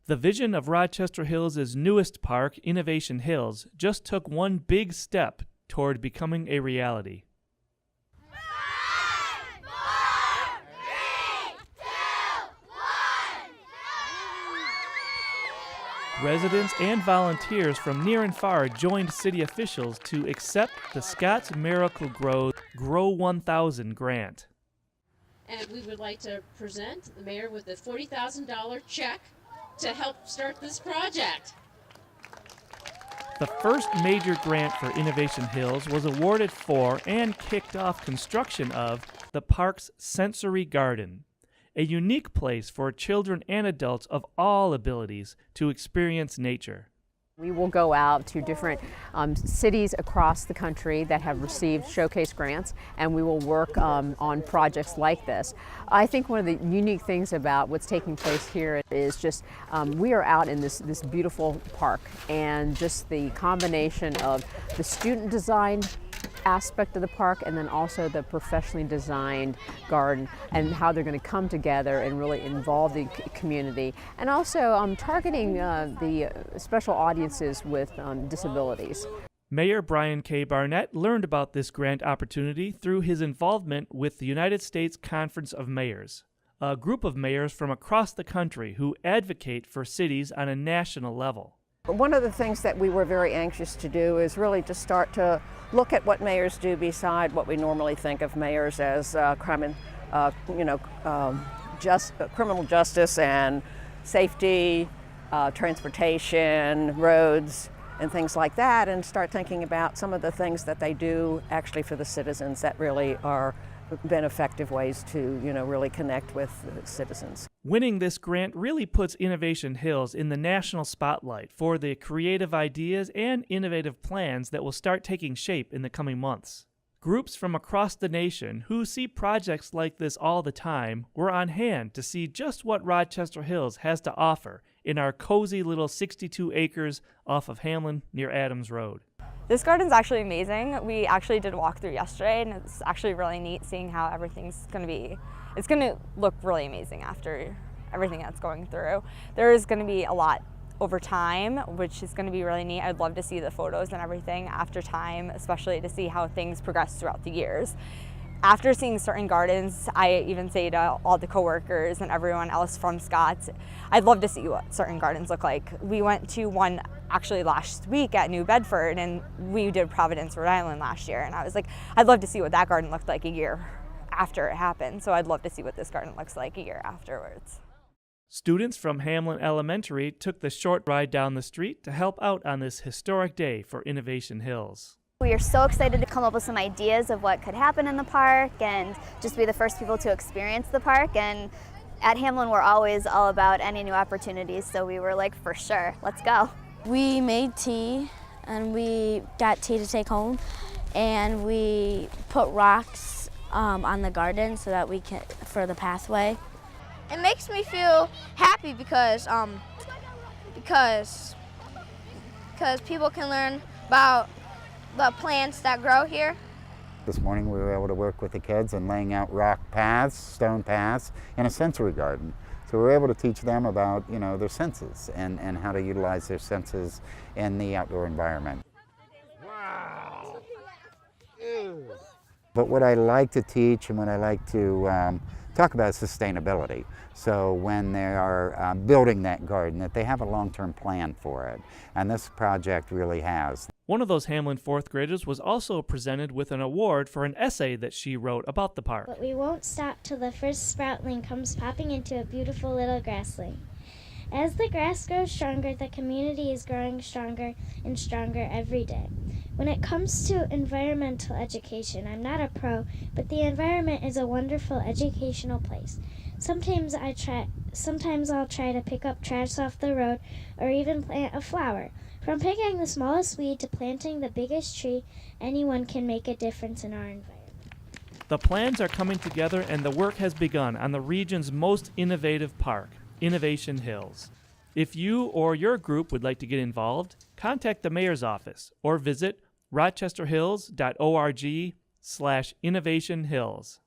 The vision of Rochester Hills' newest park, Innovation Hills, just took one big step toward becoming a reality. 5, 4, 3, 2, 1. Residents and volunteers from near and far joined city officials to accept the Scotts Miracle-Gro GRO1000 grant. And we would like to present the mayor with a $40,000 check to help start this project. The first major grant for Innovation Hills was awarded for and kicked off construction of the park's Sensory Garden, a unique place for children and adults of all abilities to experience nature. We will go out to different cities across the country that have received showcase grants, and we will work on projects like this. I think one of the unique things about what's taking place here is just we are out in this beautiful park, and just the combination of the student designed aspect of the park and then also the professionally designed garden and how they're going to come together and really involve the community, and also targeting the special audiences with disabilities. Mayor Brian K. Barnett learned about this grant opportunity through his involvement with the United States Conference of Mayors, a group of mayors from across the country who advocate for cities on a national level. One of the things that we were very anxious to do is really to start to look at what mayors do beside what we normally think of mayors as criminal justice and safety, transportation, roads, and things like that, and start thinking about some of the things that they do actually for the citizens that really are been effective ways to, really connect with the citizens. Winning this grant really puts Innovation Hills in the national spotlight for the creative ideas and innovative plans that will start taking shape in the coming months. Groups from across the nation who see projects like this all the time were on hand to see just what Rochester Hills has to offer in our cozy little 62 acres off of Hamlin near Adams Road. This garden's actually amazing. We actually did a walkthrough yesterday, and it's actually really neat seeing how everything's going to be. It's going to look really amazing after everything that's going through. There is going to be a lot over time, which is going to be really neat. I'd love to see the photos and everything after time, especially to see how things progress throughout the years. After seeing certain gardens, I even say to all the coworkers and everyone else from Scotts, I'd love to see what certain gardens look like. We went to one actually last week at New Bedford, and we did Providence, Rhode Island last year, and I was like, I'd love to see what that garden looked like a year after it happened, so I'd love to see what this garden looks like a year afterwards. Students from Hamlin Elementary took the short ride down the street to help out on this historic day for Innovation Hills. We are so excited to come up with some ideas of what could happen in the park and just be the first people to experience the park. And at Hamlin, we're always all about any new opportunities, so we were like, for sure, let's go. We made tea, and we got tea to take home, and we put rocks on the garden so that we can, for the pathway. It makes me feel happy because people can learn about the plants that grow here. This morning we were able to work with the kids in laying out rock paths, stone paths, in a sensory garden. So we were able to teach them about, their senses and how to utilize their senses in the outdoor environment. Wow. But what I like to teach and what I like to talk about is sustainability. So when they are building that garden, that they have a long-term plan for it. And this project really has. One of those Hamlin fourth graders was also presented with an award for an essay that she wrote about the park. But we won't stop till the first sproutling comes popping into a beautiful little grassling. As the grass grows stronger, the community is growing stronger and stronger every day. When it comes to environmental education, I'm not a pro, but the environment is a wonderful educational place. Sometimes I'll try to pick up trash off the road or even plant a flower. From picking the smallest weed to planting the biggest tree, anyone can make a difference in our environment. The plans are coming together and the work has begun on the region's most innovative park, Innovation Hills. If you or your group would like to get involved, contact the mayor's office or visit rochesterhills.org/innovationhills.